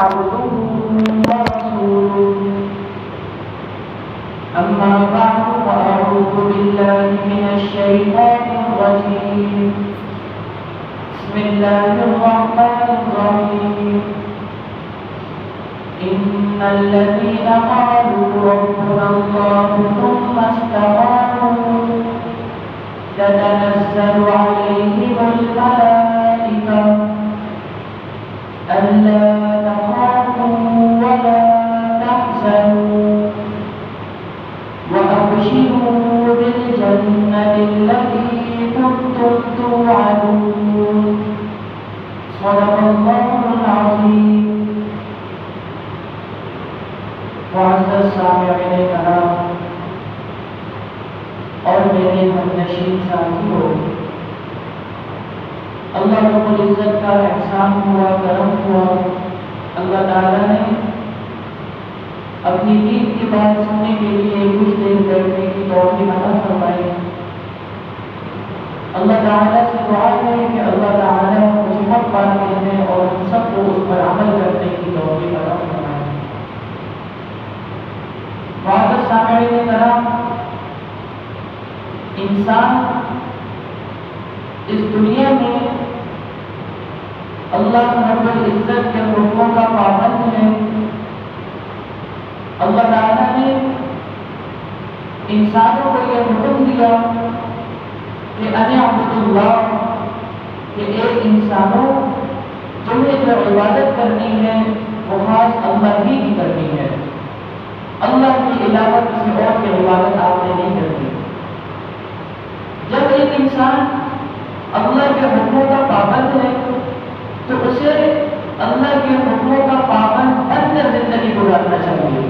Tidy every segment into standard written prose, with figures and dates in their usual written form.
عبده ورسوله أما بعد فأعوذ بالله من الشيطان الرجيم بسم الله الرحمن الرحيم إن الذين قالوا ربنا الله ثم استقاموا تتنزل عليهم الملائكة ألا تخافوا ولا تحزنوا وأبشروا بالجنة التي كنتم توعدون صدق الله العظيم. معزز سامعین کرام اور میرے همنشین ساتھیوں، اللہ رب العزت کا احسان ہوا، کرم ہوا، اللہ تعالیٰ نے اپنی دین کی بات سننے کے لیے کچھ دیر بیٹھنے کی توفیق عطا فرمائی. اللہ تعالیٰ سے دعا ہے کہ اللہ تعالیٰ مجھے حق بات کہنے اور ہم سب کو اس پر عمل کرنے کی توفیق عطا فرمائے. معزز سامعین کرام، انسان اس دنیا میں اللہ رب العزت کے حکموں کا پابند ہے. اللہ تعالیٰ نے انسانوں کو یہ حکم دیا کہ ان اعبدوا اللہ، کہ اے انسانوں تمہیں جو عبادت کرنی ہے وہ خاص اللہ ہی کی کرنی ہے. اللہ کے علاوہ کسی اور کی عبادت آپ نے نہیں کرنی. جب ایک انسان اللہ کے حکموں کا پابند ہے تو اسے اللہ کے حکموں کا پابند بن کر زندگی گزارنا چاہیے.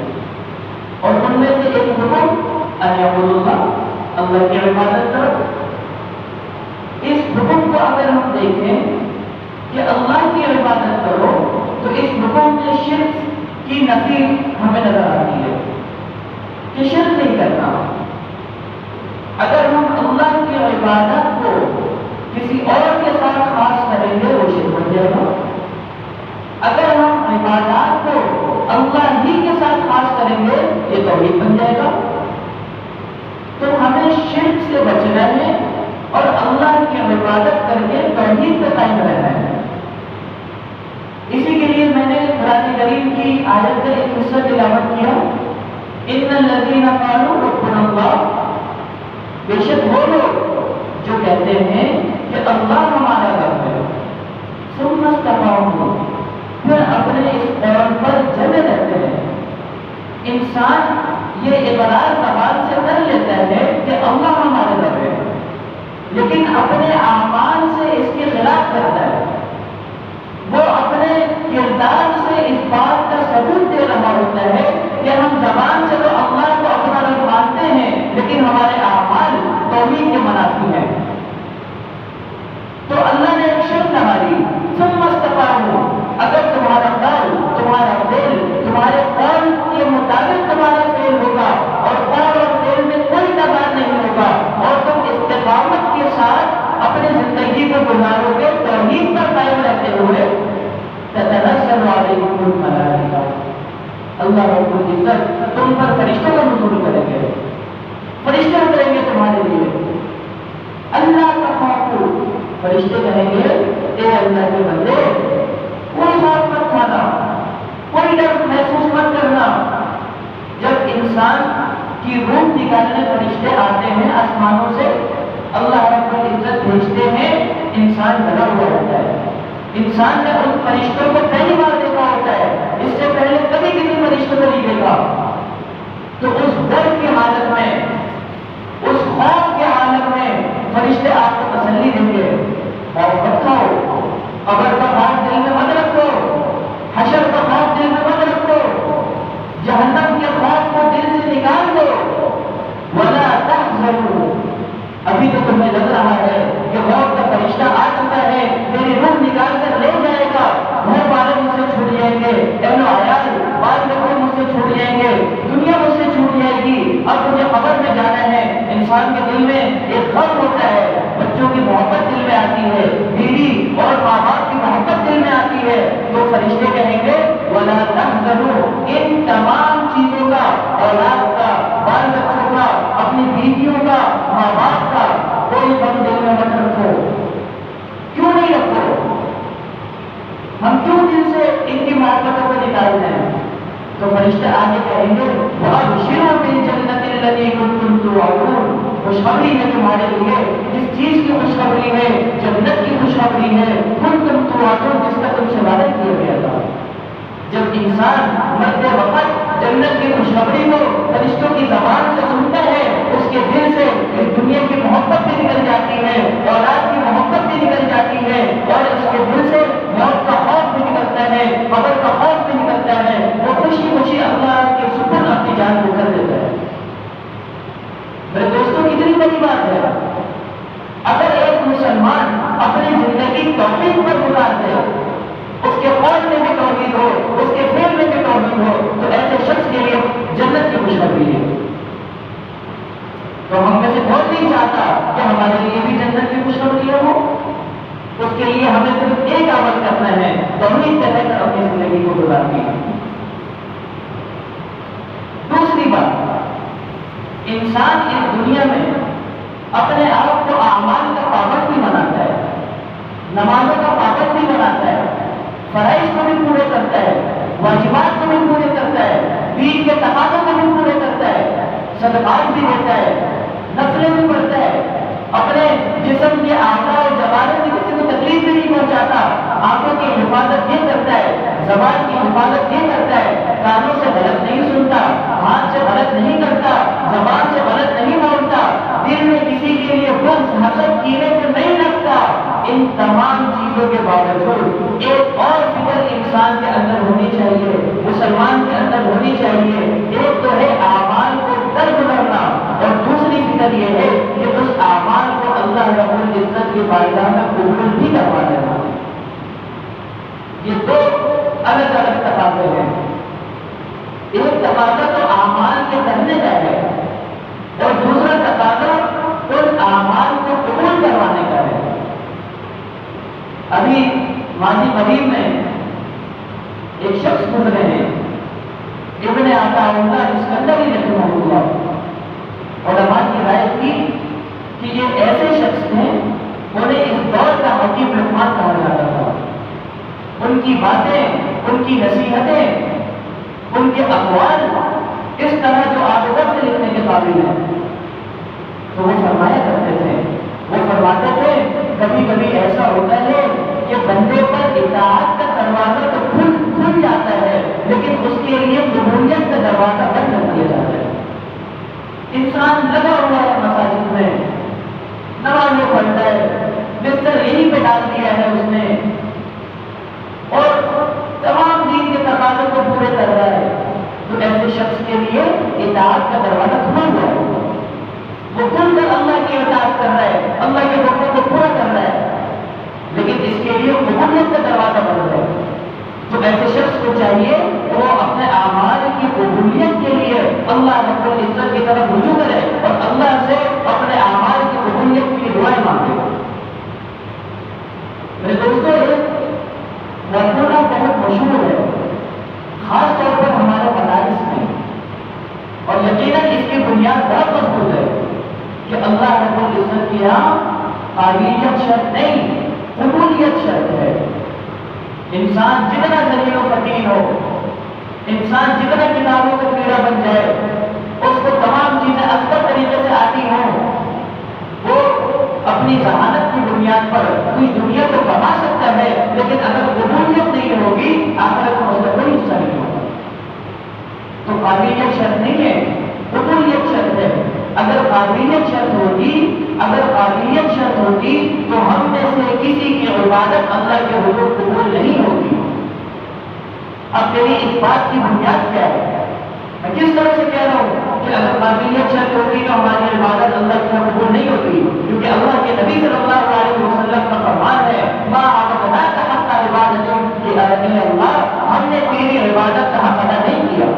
اور ان میں سے ایک حکم ان اعبدوا اللہ، اللہ کی عبادت کرو. اس حکم کو اگر ہم دیکھیں کہ اللہ کی عبادت کرو تو اس حکم میں شرک کی نفی ہمیں نظر آتی ہے کہ شرک نہیں کرنا. اگر ہم اللہ کی عبادت کو کسی اور کے ساتھ خاص کریں گے وہ شرک بن جائے گا. اگر ہم عبادات کو اللہ ہی کے ساتھ خاص کریں گے یہ توحید بن جائے گا. تو ہمیں شرک سے بچنا ہے اور اللہ کی عبادت کر کے توحید پہ قائم رہنا ہے. اسی کے لیے میں نے قرآن کریم کی آیت کا ایک حصہ تلاوت کیا، ان الذین قالوا ربنا اللہ، بے شک وہ لوگ جو کہتے ہیں کہ اللہ ہمارا رب ہے، ثم استقاموا، پھر اپنے اس قول پر جمے رہتے ہیں. انسان یہ اقرار زبان سے کر لیتا ہے کہ اللہ ہمارا رب ہے، لیکن اپنے اعمال سے اس کے خلاف کرتا ہے. وہ اپنے کردار سے اس بات کا ثبوت دے رہا ہوتا ہے کہ ہم زبان سے تو اللہ کو اپنا رب مانتے ہیں لیکن ہمارے اعمال توحید کے منافی ہیں. تو اللہ نے ایک شرط لگائی، ثم استقاموا، اگر تمہارا قول، تمہارا فعل، تمہارے قول کے مطابق تمہارا فعل ہوگا اور قول اور فعل میں کوئی تضاد نہیں ہوگا اور تم استقامت کے ساتھ اپنی زندگی کو گزارو گے توحید پر قائم رہتے ہوئے، تتنزل علیکم الملائکہ، اللہ رب العزت تم پر فرشتوں کو نزول کریں گے، فرشتے اتریں گے تمہارے لیے. اللہ تخافوا، فرشتے کہیں گے اے اللہ کے بندے کوئی خوف مت کھانا، کوئی ڈر محسوس مت کرنا. جب انسان کی روح نکالنے فرشتے آتے ہیں آسمانوں سے، اللہ رب العزت بھیجتے ہیں، انسان ڈرا ہوا ہوتا ہے. انسان نے ان فرشتوں کو پہلی بار دیکھا ہوتا ہے، اس سے پہلے کبھی کسی فرشتوں کو نہیں دیکھا. تو اس ڈر کی حالت میں، اس خوف کے حالت میں فرشتے آپ کو تسلی دیں گے، خوف مت کھاؤ، قبر کا خوف دل میں مت رکھو، حشر کا خوف دل میں مت رکھو، جہنم کے خوف کو دل سے نکال دو. ولا تحزنوا، ابھی تو تمہیں لگ رہا ہے کہ موت کا فرشتہ آ چکا ہے، میری روح نکال کر لے جائے گا، گھر والے مجھ سے چھوٹ جائیں گے، اہل و عیال بال بچے مجھ سے چھوٹ جائیں گے، دنیا مجھ سے چھوٹ جائے گی، اب مجھے قبر میں جانا ہے. انسان کے دل میں ایک غم ہوتا ہے، بچوں کی محبت دل میں آتی ہے، بیوی اور ماں باپ کی محبت دل میں آتی ہے. تو فرشتے کہیں گے تحزنوا، ان تمام چیزوں کا، اولاد کا، بال بچوں کا، اپنی بیویوں کا، ماں باپ کا کوئی غم دل میں مت رکھو۔ کیوں نہیں رکھو؟ ہم کیوں دل سے ان کی محبتوں کو نکالتے ہیں؟ تو فرشتے آگے کہیں گے وَأَبْشِرُوا بِالْجَنَّةِ الَّتِي كُنتُمْ تُوعَدُونَ، خوشخبری ہے تمہارے لیے، جس چیز کی خوشخبری ہے، جنت کی خوشخبری ہے، كُنتُمْ تُوعَدُونَ، جس کا تم سے وعدہ کیا گیا تھا۔ جب انسان مرتے وقت جنت کی خوشخبری کو فرشتوں کی زبان سے سنتا ہے، اس کے دل سے اس دنیا کی محبت بھی نکل جاتی ہے، اولاد کی محبت بھی نکل جاتی ہے، اور اس کے دل سے موت کا خوف بھی نکلتا ہے، قبر کا خوف بھی نکلتا ہے، وہ خوشی خوشی اللہ کے سپرد اپنی جان کو کر دیتا ہے۔ میرے دوستوں، کتنی بڑی بات ہے! اگر ایک مسلمان اپنی زندگی توحید پر گزار دے، اس کے قول میں بھی توحید ہو، اس کے فعل میں بھی توحید ہو، تو ایسے شخص کے لیے جنت کی خوشخبری ہے۔ تو ہم میں سے کون نہیں چاہتا کہ ہمارے لیے بھی جنت کی خوشخبری ہو؟ اس کے لیے ہمیں صرف ایک عمل کرنا ہے، توحید پہ رہ کر اپنی زندگی کو گزارنی ہے۔ دوسری بات، انسان اس دنیا میں اپنے آپ کو اعمال کا پابند بھی بناتا ہے، نمازوں کا پابند بھی بناتا ہے، فرائض کو بھی پورے کرتا ہے، واجبات کو بھی پورے کرتا ہے، دین کے تقاضوں کو بھی پورے کرتا ہے، صدقات بھی دیتا ہے، نفلیں بھی پڑھتا ہے، اپنے جسم کے اعضاء اور جوارح سے کسی کو تکلیف بھی نہیں پہنچاتا، آنکھوں کی حفاظت یہ کرتا ہے، زبان کی حفاظت یہ کرتا ہے، کانوں سے غلط نہیں سنتا، ہاتھ سے غلط نہیں کرتا، زبان سے غلط نہیں بولتا، دل میں کسی کے لیے بغض، حسد، کینے کو نہیں رکھتا۔ ان تمام چیزوں کے باوجود ایک اور فکر انسان کے اندر ہونی چاہیے، مسلمان کے اندر ہونی چاہیے۔ ایک تو ہے اعمال کو در گزرنا، اور دوسری فکر یہ ہے کہ اس اعمال کو اللہ رب العزت کی بارگاہ میں قبول بھی کروا دینا۔ یہ دو الگ الگ تقاضے ہیں۔ ایک تقاضا تو اعمال کے کرنے کا ہے، اور دوسرا تقاضا ان اعمال کو قبول کروانے کا ہے۔ ابھی ماضی قریب میں ایک شخص گزرے ہیں، ابن عطا اللہ اسکندری رحمہ اللہ، علماء کی رائے تھی کہ یہ ایسے شخص ہیں، انہیں اس دور کا حکیم لقمان کہا جاتا تھا۔ ان کی باتیں، ان کی نصیحتیں، ان کے اقوال اس طرح جو آدھگر سے لکھنے کے قابل ہیں۔ تو وہ فرمایا کرتے تھے، وہ فرماتے تھے کبھی کبھی ایسا ہوتا ہے کہ بندے پر اطاعت کا دروازہ تو کھل جاتا ہے، لیکن اس کے لیے قبولیت کا دروازہ بند کر دیا جاتا ہے۔ انسان لگا ہوا ہے مساجد میں، نمازیں پڑھتا ہے، بستر یہیں پہ ڈال دیا ہے اس نے، اور تمام دین کے تقاضوں کو پورے کر رہا ہے، تو ایسے شخص کے لیے اطاعت کا دروازہ کھلا ہوا ہے، وہ کھل کر اللہ کی اطاعت کر رہا ہے، اللہ کے حکموں کو پورا کر رہا ہے، لیکن اس کے لیے قبولیت کا دروازہ بند ہے۔ تو ایسے شخص کو چاہیے وہ اپنے اعمال کی قبولیت کے لیے اللہ رب العزت کی طرف رجوع کرے، اور اللہ سے اپنے اعمال کی قبولیت کی دعائیں مانگے۔ میرے دوستوں، ایک مفہوم بہت مشہور ہے، خاص طور پر ہمارے مدارس میں، اور یقیناً اس کی بنیاد بہت مضبوط ہے کہ اللہ رب العزت کی یہاں قابلیت شرط نہیں، قبولیت شرط ہے۔ انسان جتنا ذلیل و فتیل ہو، انسان جتنا کتابوں کا کیڑا بن جائے، اس کو تمام چیزیں اکثر طریقے سے آتی ہوں، وہ اپنی ذہانت کی بنیاد پر کوئی دنیا کو کما سکتا ہے، لیکن اگر قبولیت نہیں ہوگی آخرت میں اس کا کوئی حصہ نہیں ہوگا۔ تو قابلیت شرط نہیں ہے، قبولیت شرط ہے۔ اگر قابلیت شرط ہوتی، اگر قابلیت شرط ہوتی تو ہم میں سے کسی کی عبادت اللہ کے حضور قبول نہیں ہوگی۔ اب میری اس بات کی بنیاد کیا ہے؟ میں کس طرح سے کہہ رہا ہوں کہ اگر قابلیت شرط ہوتی تو ہماری عبادت اللہ کے قبول نہیں ہوتی، کیونکہ اللہ کے نبی صلی اللہ علیہ وسلم کا فرمان ہے ما عبدناک حق عبادت الا اللہ، ہم نے تیری عبادت کا حق ادا نہیں کیا۔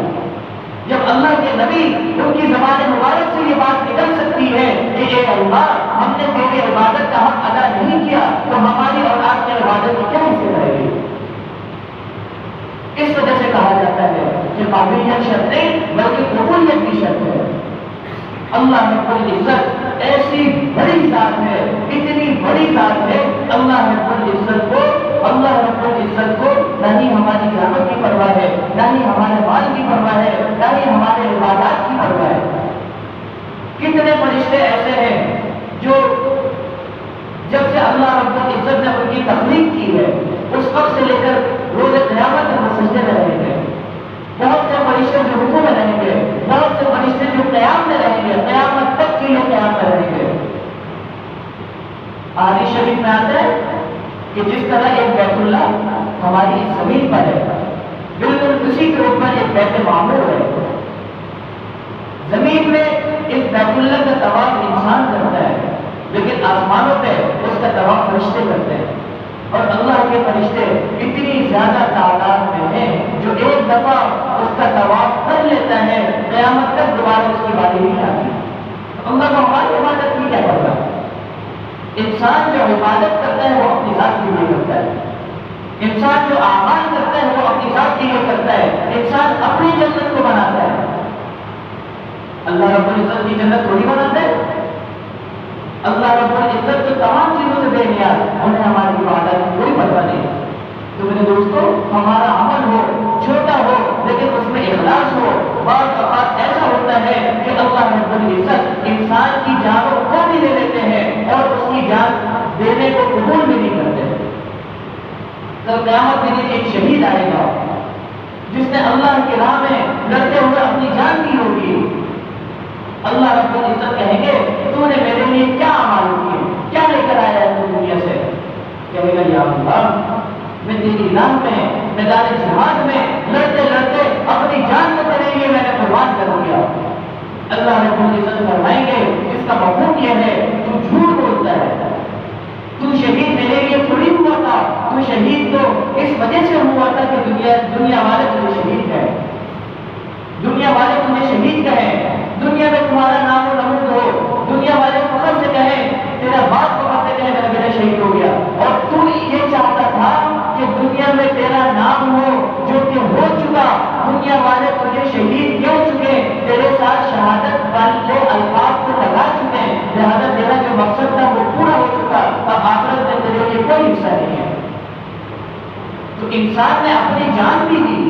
جب اللہ کے نبی ان کی زبان مبارک سے یہ بات نکل سکتی ہے کہ اے اللہ ہم نے تیری عبادت کا حق ادا نہیں کیا، تو ہماری اور آپ کی عبادت کی کیا حیثیت رہے گی؟ اس وجہ سے کہا جاتا ہے قابلیت شرط نہیں بلکہ قبولیت کی شرط ہے۔ اللہ رب العزت ایسی بڑی ذات ہے، اتنی بڑی ذات ہے، اللہ رب العزت کو نہ ہی ہماری جانوں کی پرواہ ہے، نہ ہی ہمارے مال کی پرواہ ہے، نہ ہی ہمارے عبادات کی پرواہ ہے۔ کتنے فرشتے ایسے ہیں جو جب سے اللہ رب العزت نے ان کی تخلیق کی ہے اس وقت سے لے کر روز قیامت میں وہ سجدے میں رہیں گے۔ بہت سے فرشتے جو رکوع میں رہیں گے، بہت سے فرشتے جو قیام میں رہیں گے، قیامت تک کے لیے قیام میں رہیں گے۔ حدیث شریف میں آتا ہے کہ جس طرح ایک بیت اللہ ہماری اس زمین پر ہے، بالکل اسی کے اوپر ایک بیت معمور ہے۔ زمین میں اس بیت اللہ کا طواف انسان کرتا ہے، لیکن آسمانوں پہ اس کا طواف فرشتے کرتے ہیں، اور اللہ کے فرشتے اتنی زیادہ تعداد میں ہیں جو ایک دفعہ اس کا طواف کر لیتا ہے، قیامت تک دوبارہ اس کی باری نہیں آتی۔ اللہ کو ہماری عبادت کی کیا کرتا ہے؟ انسان جو عبادت کرتا ہے وہ اپنی ذات کے لیے کرتا ہے، انسان جو اعمال کرتا ہے وہ اپنی ذات کے لیے کرتا ہے، انسان اپنی جنت کو بناتا ہے۔ اللہ رب العزت کی جنت تھوڑی بناتا ہے۔ اللہ رب العزت تو تمام چیزوں سے بے نیاز، انہیں ہماری عبادت کی کوئی پرواہ نہیں۔ تو میرے دوستو، ہمارا عمل ہو چھوٹا ہو لیکن اس میں اخلاص ہو۔ بعض اوقات ایسا ہوتا ہے کہ اللہ رب العزت انسان کی جانوں کو بھی لے لیتے ہیں اور اس کی جان دینے کو قبول بھی نہیں کرتے۔ تو قیامت کے دن ایک شہید آئے گا جس نے اللہ کی راہ میں لڑتے ہوئے اپنی جان دی ہوگی۔ اللہ رب العزت کہیں گے تو نے میرے لیے کیا اعمال کیے، کیا لے کر آیا ہے تو دنیا سے؟ کہے گا یا اللہ میں تیری راہ میں میدان جہاد میں لڑتے لڑتے اپنی جان کو تیرے لیے میں نے قربان کر دیا۔ اللہ رب العزت فرمائیں گے اس کا مفہوم یہ ہے تو جھوٹ بولتا ہے، تو شہید میرے لیے تھوڑی ہوا تھا، تو شہید تو اس وجہ سے ہوا تھا کہ دنیا والے تجھے شہید کہیں، دنیا والے تمہیں شہید کہیں، دنیا میں تمہارا نام و نمود ہو، دنیا والے فخر سے کہیں، تیرا باپ فخر سے کہے میرا بیٹا شہید ہو گیا، اور تو یہ چاہتا تھا کہ دنیا میں تیرا نام ہو جو کہ ہو چکا، دنیا والے تجھے شہید کہہ چکے، تیرے ساتھ شہادت والے الفاظ کو لگا چکے، لہذا تیرا جو مقصد تھا وہ پورا ہو چکا، اب آخرت میں تیرے لیے کوئی حصہ نہیں ہے۔ تو انسان نے اپنی جان بھی دی،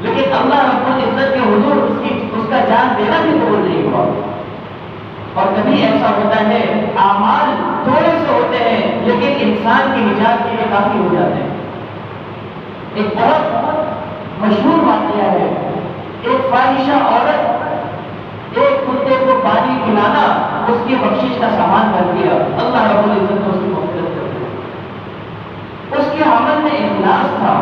لیکن اللہ رب العزت کے حضور اس کا جان دینا بھی قبول نہیں ہوا۔ اور کبھی ایسا ہوتا ہے اعمال تھوڑے سے ہوتے ہیں لیکن انسان کی نجات کے لیے کافی ہو جاتے ہیں۔ ایک بہت مشہور واقعہ ہے، ایک فاحشہ عورت ایک کتے کو پانی پلانا اس کی بخشش کا سامان بن گیا، اللہ رب العزت نے اس کی مغفرت کر دی۔ اس کے عمل میں اخلاص تھا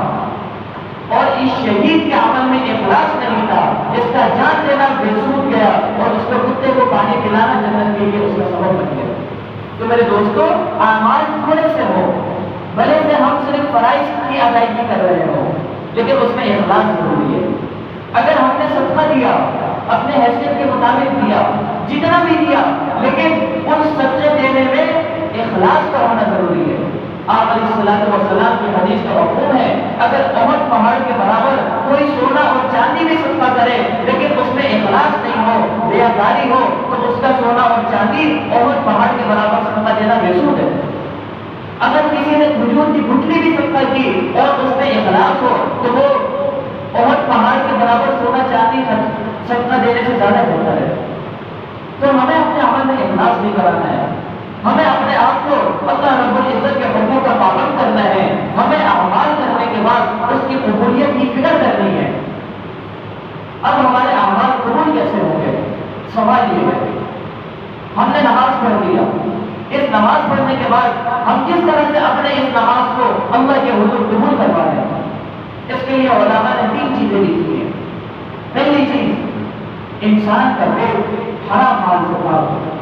اور اس شہید کے عمل میں اخلاص نہیں تھا، اس کا جان دینا بے سود گیا اور اس کو کتے کو پانی پلانا جنت کے لیے اس کا سبب بن گیا۔ تو میرے دوستو، اعمال تھوڑے سے ہو، بھلے سے ہم صرف فرائض کی ادائیگی کر رہے ہوں، لیکن اس میں اخلاص ضروری ہے۔ اگر ہم نے صدقہ دیا، اپنے حیثیت کے مطابق دیا، جتنا بھی دیا، لیکن ان صدقے دینے میں اخلاص کا ہونا ضروری ہے۔ آپ علیہ السلام کی حدیث کا مفہوم ہے اگر احد پہاڑ کے برابر کوئی سونا اور چاندی بھی صدقہ کرے لیکن اس میں اخلاص نہیں ہو، ریاکاری ہو، تو اس کا سونا اور چاندی احد پہاڑ کے برابر صدقہ دینا بے سود ہے۔ اگر کسی نے کھجور کی گٹھلی بھی صدقہ کی اور اس میں اخلاص ہو تو وہ احد پہاڑ کے برابر سونا چاندی صدقہ دینے سے زیادہ بہتر ہے۔ تو ہمیں اپنے عمل میں اخلاص بھی کرانا ہے، ہمیں اپنے آپ کو اللہ رب العزت کے حکموں کا پابند کرنا ہے، ہمیں اعمال کرنے کے بعد اس کی قبولیت کی فکر کرنی ہے۔ اب ہمارے اعمال قبول کیسے ہوں گے؟ سوال یہ ہے، ہم نے نماز پڑھ لیا، اس نماز پڑھنے کے بعد ہم کس طرح سے اپنے اس نماز کو اللہ کے حضور قبول کروا لیں؟ اس کے لیے علماء نے 3 چیزیں لکھی ہیں۔ پہلی چیز، انسان کا پیٹ حرام مال سے پاک ہو،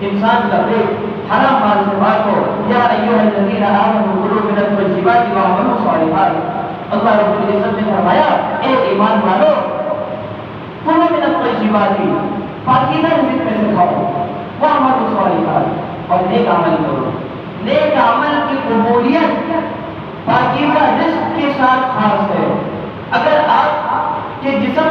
انسان کا پیٹ حرام مال سے پاک ہو۔ یا ایھا الذین آمنوا کلوا من الطیبات واعملوا الصالحات، اللہ رب العزت نے فرمایا اے ایمان والو، کلوا من الطیبات، پاکیزہ رزق میں سے کھاؤ، واعملوا الصالحات، اور نیک عمل کرو۔ نیک عمل کی قبولیت پاکیزہ رزق کے ساتھ خاص ہے۔ اگر آپ کے جسم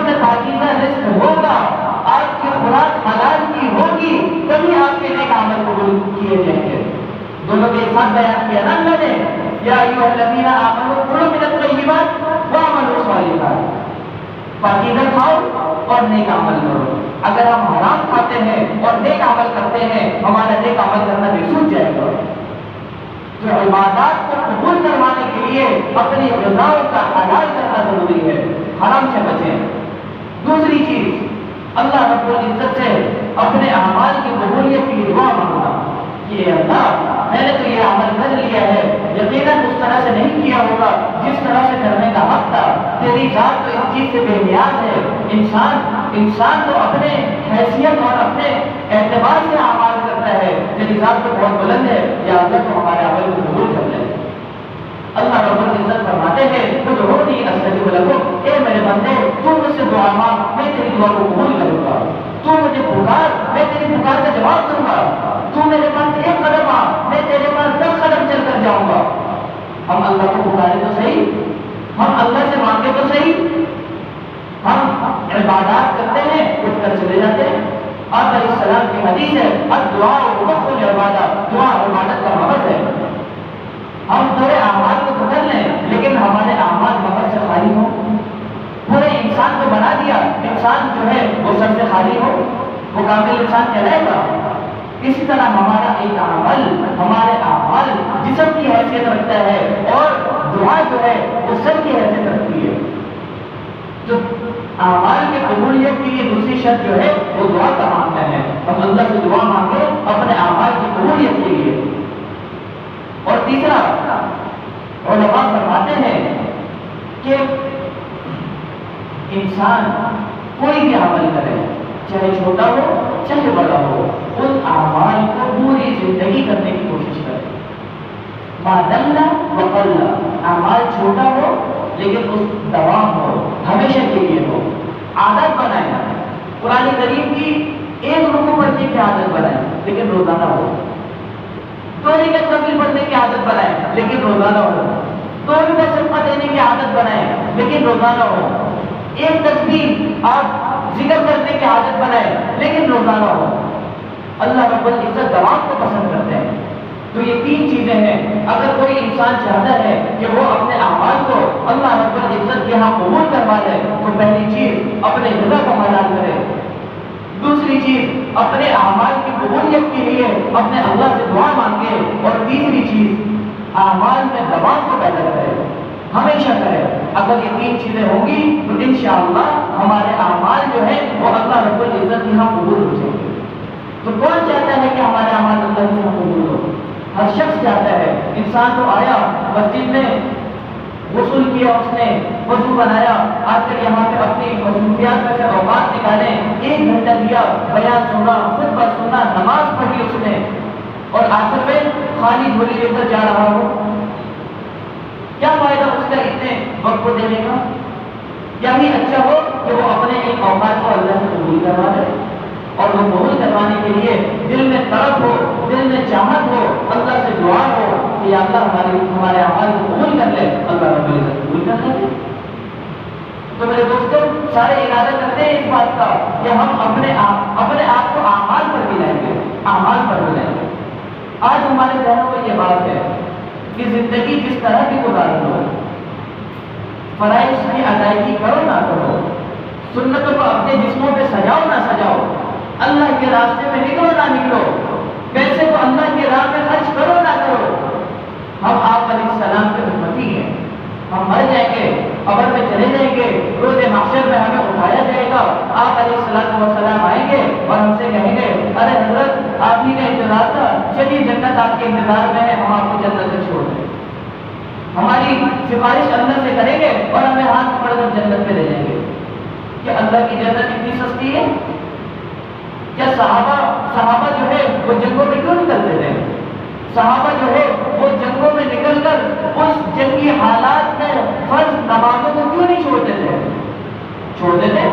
یا ایھا الذین آمنوا کلوا من الطیبات واعملوا صالحات، پاکیزہ کھاؤ اور نیک عمل کرو۔ اگر ہم حرام کھاتے ہیں اور نیک عمل کرتے ہیں، ہمارا نیک عمل کرنا بھی چھوٹ جائے گا۔ تو عبادات کو قبول کروانے کے لیے اپنی غذاؤں کا حلال کرنا ضروری ہے، حرام سے بچیں۔ دوسری چیز، اللہ رب العزت سے اپنے اعمال کی قبولیت کی دعا مانگنا کہ اے اللہ، میں نے تو یہ عمل کر لیا ہے، یقیناً اس طرح سے نہیں کیا ہوگا جس طرح سے کرنے کا حق تھا، تیری ذات تو اس چیز سے بے نیاز ہے۔ انسان تو اپنے حیثیت اور اپنے اعتبار سے اعمال کرتا ہے، تیری ذات تو بہت بلند ہے، یا اللہ تو ہمارے عمل کو قبول کر لے۔ اللہ رب العزت فرماتے ہیں ادعونی استجب لکم، اے میرے بندے تو مجھ سے دعا مانگ، میں تیری دعا کو قبول کروں گا۔ تو مجھے پکار، میں تیری پکار کا جواب دوں گا۔ تو میرے پاس ایک قدم آ، میں تیرے پاس 10 قدم چل کر جاؤں گا۔ ہم اللہ کو پکارے تو صحیح، ہم اللہ سے مانگے تو صحیح، ہم عبادات کرتے ہیں اٹھ کر چلے جاتے ہیں۔ آپ علیہ السلام کی حدیث ہے الدعاء مخ العبادۃ، دعا عبادت کا مغز ہے۔ ہم پورے اعمال کو تو کر لیں لیکن ہمارے اعمال مغز سے خالی ہوں۔ پورے انسان کو بنا دیا، انسان جو ہے وہ سب سے خالی ہو، وہ کامل انسان کہلائے گا۔ اسی طرح ہمارا ایک عمل، ہمارے اعمال جسم کی حیثیت رکھتا ہے اور دعا جو ہے وہ سر کی حیثیت رکھتی ہے۔ تو اعمال کی قبولیت کے لیے دوسری شرط جو ہے وہ دعا کا مانگنا ہے، ہم اللہ سے دعا مانگے اپنے اعمال کی قبولیت کے لیے۔ اور تیسرا، علماء فرماتے ہیں کہ انسان کوئی بھی عمل کرے، چاہے چھوٹا ہو چاہے بڑا ہو، ان اعمال کو پوری زندگی کرنے کی کوشش کرے۔ ما دل وقل، اعمال چھوٹا ہو لیکن اس دوام ہو، ہمیشہ کے لیے ہو، عادت بنائے۔ قرآن کریم کی ایک رکوع پڑھنے کی عادت بنائے لیکن روزانہ ہو، 2 رکعت نفل پڑھنے کی عادت بنائے لیکن روزانہ ہو، 2 روپے صدقہ دینے کی عادت بنائے لیکن روزانہ ہو، 1 تسبیح آپ ذکر کرنے کی عادت بنائے لیکن روزانہ ہو۔ اللہ رب العزت دوام کو پسند کرتے ہیں۔ تو یہ 3 چیزیں ہیں، اگر کوئی انسان چاہتا ہے کہ وہ اپنے اعمال کو اللہ رب العزت کے ہاں قبول کروا لے تو پہلی چیز اپنے رضا کو حلال کرے، دوسری چیز اپنے اعمال کی قبولیت کے لیے اپنے اللہ سے دعا مانگے، اور تیسری چیز اعمال میں دوام کو پیدا کرے، ہمیشہ کرے۔ اگر یہ 3 چیزیں ہوں گی تو انشاءاللہ ہمارے اعمال جو ہے وہ اللہ رب العزت کے ہاں قبول ہو جائیں گے۔ تو کون چاہتا ہے کہ ہمارے اعمال اللہ کے ہاں قبول ہو؟ ہر شخص چاہتا ہے۔ انسان تو آیا مسجد میں، غسل کیا، اس نے وضو بنایا، آ کر یہاں پہ اپنی مصروفیات میں سے اوقات نکالے، 1 گھنٹہ دیا، بیان سنا، خطبہ سنا، نماز پڑھی اس نے، اور آخر میں خالی جھولی لے کر جا رہا ہو، کیا فائدہ اس کا اتنے وقت کو دینے کا؟ کیا ہی اچھا ہو کہ وہ اپنے ایک اوقات کو اللہ سے قبول کروا دے، اور وہ قبول کروانے کے لیے دل میں طلب ہو، دل میں چاہت ہو، اللہ سے دعا ہو کہ اللہ ہمارے اعمال کو قبول کر لے، اللہ رب العزت قبول کر لے۔ تو میرے دوستوں، سارے ارادہ کرتے ہیں اس بات کا کہ ہم اپنے آپ کو اعمال پر بھی لائیں گے، اعمال پر بھی لائیں گے۔ آج ہمارے ذہنوں میں یہ بات ہے کہ زندگی جس طرح کی گزار لو، فرائض کی ادائیگی کرو نہ کرو، سنتوں کو اپنے جسموں پہ سجاؤ نہ سجاؤ، اللہ کے راستے میں نکلو نہ نکلو، پیسے کو اللہ کی راہ میں خرچ کرو نہ کرو، ہم آپ علیہ السلام کے امتی ہیں، ہم مر جائیں گے، قبر میں چلے جائیں گے، روز محشر میں ہمیں اٹھایا جائے گا، آپ علیہ السلام آئیں گے اور ہم سے کہیں گے ارے حضرت آپ ہی کا انتظار تھا، چلیے جنت آپ کے انتظار میں ہے، ہم آپ کو جنت سے چھوڑ دیں۔ ہماری سفارش اللہ سے کریں گے اور ہمیں ہاتھ پکڑ کر جنت میں لے جائیں گے۔ کہ اللہ کی جنت اتنی سستی ہے؟ کیا صحابہ جو ہے وہ جنگوں میں کیوں نکلتے تھے؟ صحابہ جو ہے وہ جنگوں میں نکل کر اس جنگی حالات میں فرض نمازوں کو کیوں نہیں چھوڑتے تھے؟ چھوڑتے تھے۔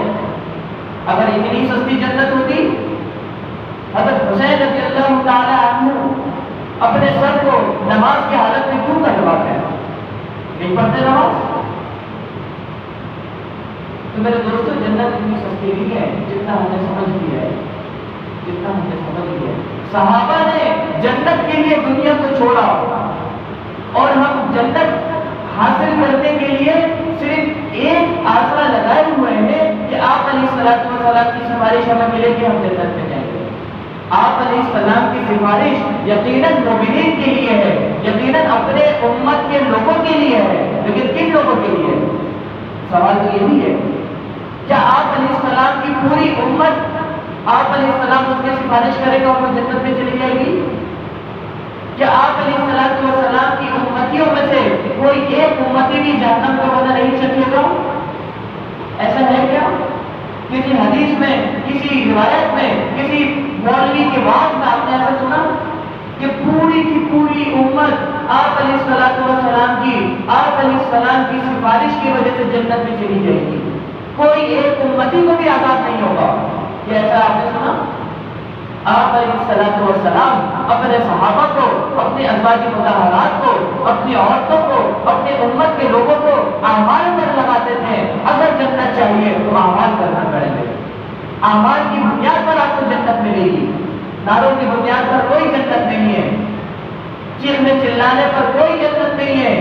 اگر اتنی سستی جنت ہوتی، حضرت حسین رضی اللہ تعالی عنہ اپنے سر کو نماز کی حالت میں کیوں کٹواتے ہیں؟ نہیں پڑھتے نماز؟ تو میرے دوستوں، جنت اتنی سستی نہیں ہے جتنا ہم نے سمجھ لیا ہے، جتنا ہم نے سمجھ لیا ہے۔ صحابہ نے جنت کے لیے دنیا کو چھوڑا، اور ہم جنت حاصل کرنے کے لیے صرف ایک آسرا لگائے ہوئے ہیں کہ آپ علیہ السلام کی سفارش ہمیں ملے کہ ہم جنت میں جائیں گے۔ آپ علیہ السلام کی سفارش یقیناً مومنین کے لیے ہے، یقیناً اپنے امت کے لوگوں کے لیے ہے، لیکن کن لوگوں کے لیے؟ سوال تو یہ بھی ہے، کیا آپ علیہ السلام کی پوری امت، آپ علیہ السلام اس کی سفارش کرے گا اور وہ جنت میں چلی جائے گی؟ کیا آپ علیہ السلام کی امتیوں میں سے کوئی ایک امتی بھی جہنم کا مزہ نہیں چکھے گا؟ ایسا ہے کیا؟ کسی حدیث میں، کسی روایت میں، کسی مولوی کے بعد میں آپ نے ایسا سنا کہ پوری کی پوری امت آپ علیہ السلام کی سفارش کی وجہ سے جنت میں چلی جائے گی، کوئی ایک امتی کو بھی آزاد نہیں ہوگا؟ کیا ایسا آپ نے سنا؟ آپ علیہ السلام اپنے صحابہ کو، اپنے ازواج مطہرات کو، اپنی عورتوں کو، اپنے امت کے لوگوں کو اعمال پر لگاتے تھے۔ اگر جنت چاہیے تو اعمال کرنا پڑیں گے، اعمال کی بنیاد پر آپ کو جنت ملے گی، نعروں کی بنیاد پر کوئی جنت نہیں ہے، چیخنے چلانے پر کوئی جنت نہیں ہے،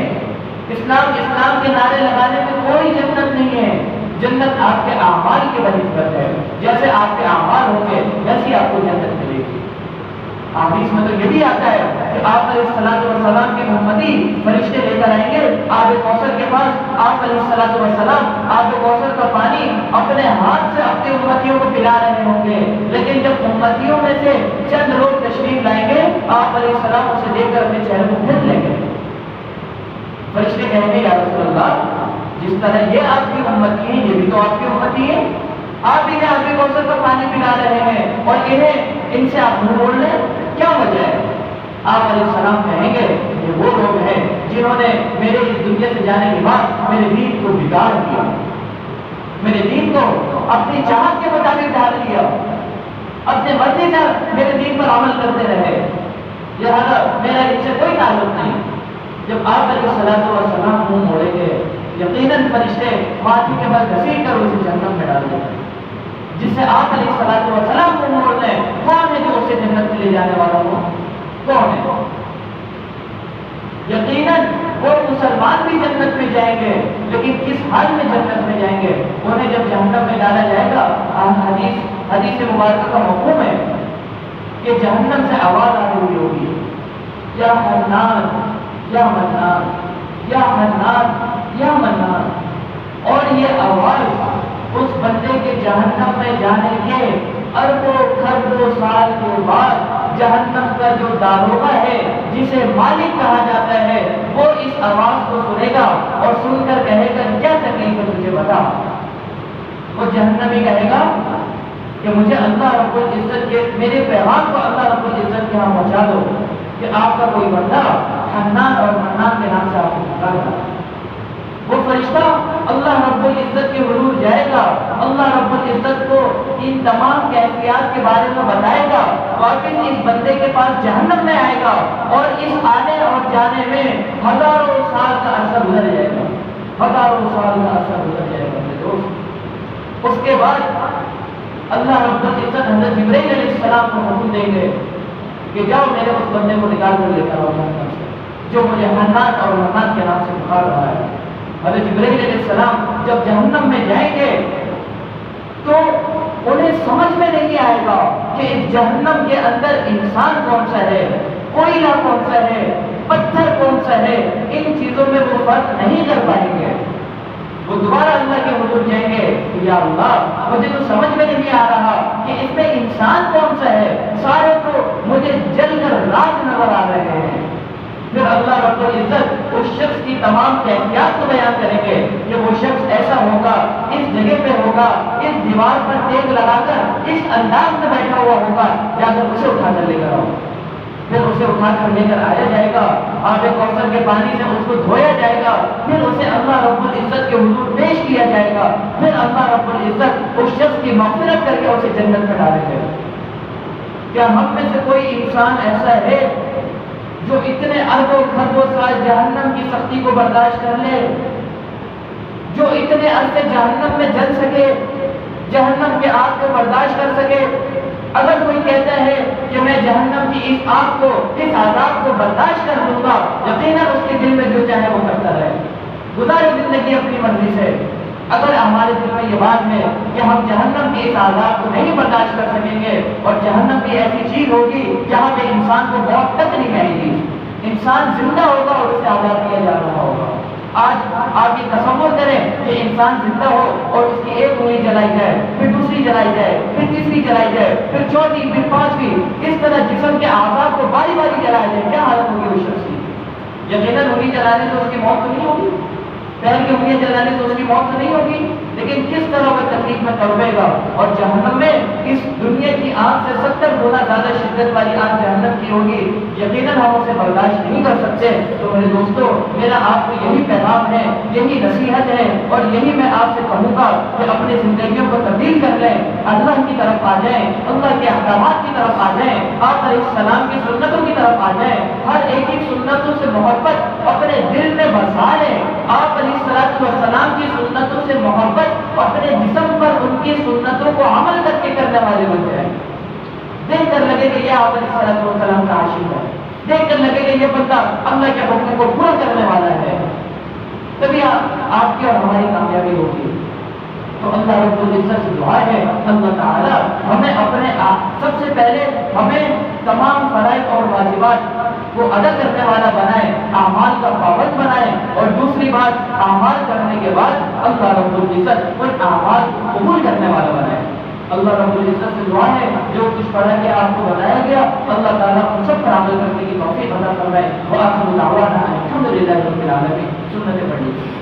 اسلام کے نعرے لگانے میں کوئی جنت نہیں ہے۔ جنت آپ کے اعمال کی بنسبت ہے، جیسے آپ کے اعمال ہوں گے ویسی آپ کو جنت ملے گی۔ حدیث میں تو یہ بھی آتا ہے کہ آپ علیہ السلام کے امتی فرشتے لے کر آئیں گے آب کوثر کے پاس، آپ علیہ السلام آب کوثر کا پانی اپنے ہاتھ سے اپنے امتیوں کو پلا رہے ہوں گے، لیکن جب امتیوں میں سے چند لوگ تشریف لائیں گے آپ علیہ السلام اسے لے کر اپنے چہرے کو پھیر لیں گے۔ فرشتے کہیں گے یا رسول اللہ، جس طرح یہ آپ کی امتی ہے یہ بھی تو آپ کی امتی ہے، آپ انہیں آب کوثر کا پانی پلا رہے ہیں اور ان سے آپ منہ موڑ لیں، کیا وجہ ہے؟ آپ علیہ السلام کہیں گے یہ وہ لوگ ہیں جنہوں نے میرے اس دنیا سے جانے کے بعد میرے دین کو بگاڑ دیا، میرے دین کو اپنی چاہت کے مطابق ڈال دیا، اپنے مرضی سے میرے دین پر عمل کرتے رہے، لہٰذا میرا ان سے کوئی تعلق نہیں۔ جب آپ علیہ السلام منہ موڑیں گے یقیناً فرشتے ماتھے کے بل گھسیٹ کر اسے جہنم میں ڈال دیں گے، جس سے آپ علیہ السلام منہ موڑ لیں۔ کون ہے جو اسے جنت میں لے جانے والا ہو؟ کون ہے؟ یقیناً وہ مسلمان بھی جنت میں جائیں گے، لیکن کس حال میں جنت میں جائیں گے؟ انہیں جب جہنم میں ڈالا جائے گا، حدیث مبارکہ کا مفہوم ہے کہ جہنم سے آواز آ رہی ہوگی، یا حنان یا منان، یا حنان یا منان، اور یہ آواز اس بندے کے جہنم میں جانے کے اربوں خربوں سال کے بعد جہنم کا جو داروغہ ہے جسے مالک کہا جاتا ہے وہ اس آواز کو سنے گا اور سن کر کہے گا کیا تکلیف ہے تجھے بتا۔ وہ جہنمی کہے گا کہ مجھے اللہ رب العزت کے میرے پیغام کو اللہ رب العزت کے ہاں پہنچا دو کہ آپ کا کوئی بندہ حنان اور منان کے نام سے آپ کو پکار رہا ہے۔ وہ فرشتہ اللہ رب العزت کے حضور جائے گا، اللہ رب العزت کو ان تمام کیفیات کے بارے میں بتائے گا، واپس اس بندے کے پاس جہنم میں آئے گا اور اس آنے اور جانے میں ہزاروں سال کا عرصہ گزر جائے گا، ہزاروں سال کا عرصہ گزر جائے گا میرے دوست۔ اس کے بعد اللہ رب العزت حضرت جبرائیل علیہ السلام کو حکم دیں گے کہ جاؤ میرے اس بندے کو نکال کر لے کر آؤ جہنم سے جو مجھے حنان اور منان کے نام سے پکار رہا ہے۔ حضرت جبرائیل علیہ السلام جب جہنم میں جائیں گے تو انہیں سمجھ میں نہیں آئے گا کہ اس جہنم کے اندر انسان کون سا ہے، کوئلہ کون سا ہے، پتھر کون سا ہے، ان چیزوں میں وہ فرق نہیں کر پائیں گے۔ وہ دوبارہ اللہ کے حضور جائیں گے کہ یا اللہ مجھے تو سمجھ میں نہیں آ رہا کہ اس میں انسان کون سا ہے، سارے تو مجھے جل کر راکھ نظر آ رہے ہیں۔ پھر اللہ رب العزت اس شخص کی تمام کیفیات کو بیان کریں گے کہ وہ شخص ایسا ہوگا، اس جگہ پہ ہوگا، اس دیوار پر ٹیک لگا کر اس انداز میں بیٹھا ہوا ہوگا، جا کر اسے اٹھا کر لے کر آؤ۔ پھر اسے اٹھا کر لے کر آیا جائے گا، آب کوثر کے پانی سے اس کو دھویا جائے گا، پھر اسے اللہ رب العزت کے حضور پیش کیا جائے گا، پھر اللہ رب العزت اس شخص کی مغفرت کر کے اسے جنت میں ڈالے گا۔ کیا ہم میں سے کوئی انسان ایسا ہے جو اتنے اربوں خربوں سال جہنم کی سختی کو برداشت کر لے، جو اتنے عرصے جہنم میں جل سکے، جہنم کے آگ کو برداشت کر سکے؟ اگر کوئی کہتا ہے کہ میں جہنم کی اس آگ کو، اس عذاب کو برداشت کر لوں گا، یقیناً اس کے دل میں جو چاہے وہ کرتا رہے، گزارے زندگی اپنی مرضی سے۔ اگر ہمارے دل میں یہ بات ہے کہ ہم جہنم کے اس عذاب کو نہیں برداشت کر سکیں گے، اور جہنم بھی ایسی چیز ہوگی جہاں پہ انسان کو موت تک نہیں آئے گی، انسان زندہ ہوگا اور اسے آزاد کیا جا رہا ہوگا۔ آج آپ یہ تصور کریں کہ انسان زندہ ہو اور اس کی ایک انگلی جلائی جائے، پھر دوسری جلائی جائے، پھر تیسری جلائی جائے، پھر چوتھی، پھر پانچویں، اس طرح جسم کے اعضاء کو باری باری جلایا جائے، کیا حالت ہوگی اس شخص کی؟ یقیناً انگلی جلانے سے اس کی موت تو نہیں ہوگی، پیر کی انگلیاں جلانے سے اس کی موت تو نہیں ہوگی، لیکن کس طرح وہ تکلیف میں تڑپے گا۔ اور جہنم میں اس دنیا کی آگ سے 70 گنا زیادہ شدت والی آگ جہنم کی ہوگی، یقیناً ہم اسے برداشت نہیں کر سکتے۔ تو میرے دوستو، میرا آپ کو یہی پیغام ہے، یہی نصیحت ہے، اور یہی میں آپ سے کہوں گا کہ اپنی زندگیوں کو تبدیل کر لیں، اللہ کی طرف آ جائیں، اللہ کے احکامات کی طرف آ جائیں، آپ علیہ السلام کی سنتوں کی طرف آ جائیں، ہر ایک ہی سنتوں سے محبت اپنے دل میں بسا لیں۔ آپ علیہ السلام کی سنتوں سے محبت اپنے جسم پر ان کی سنتوں کو عمل کر کے کرنے والے بن جائیں۔ دیکھ کر لگے کہ یہ آپ علیہ السلام کا عاشق ہے، دیکھ کر لگے کہ یہ بندہ اللہ کے حکم کو پورا کرنے والا ہے، تبھی آپ کی اور ہماری کامیابی ہوگی۔ تو اللہ رب العزت سے دعا ہے، اللہ تعالیٰ ہمیں اپنے سب سے پہلے ہمیں تمام فرائض اور واجبات کو ادا کرنے والا بنائے، اعمال کا پابند بنائے، اور دوسری بات، اعمال کرنے کے بعد اللہ رب العزت ان اعمال کو قبول کرنے والا بنائے۔ اللہ رب العزت سے دعا ہے جو کچھ پڑھا کے آپ کو بتایا گیا، اللہ تعالیٰ ان سب پر عمل کرنے کی توفیق عطا فرمائے۔ وآخر دعوانا الحمدللہ رب العالمین۔ سنتیں پڑھیے۔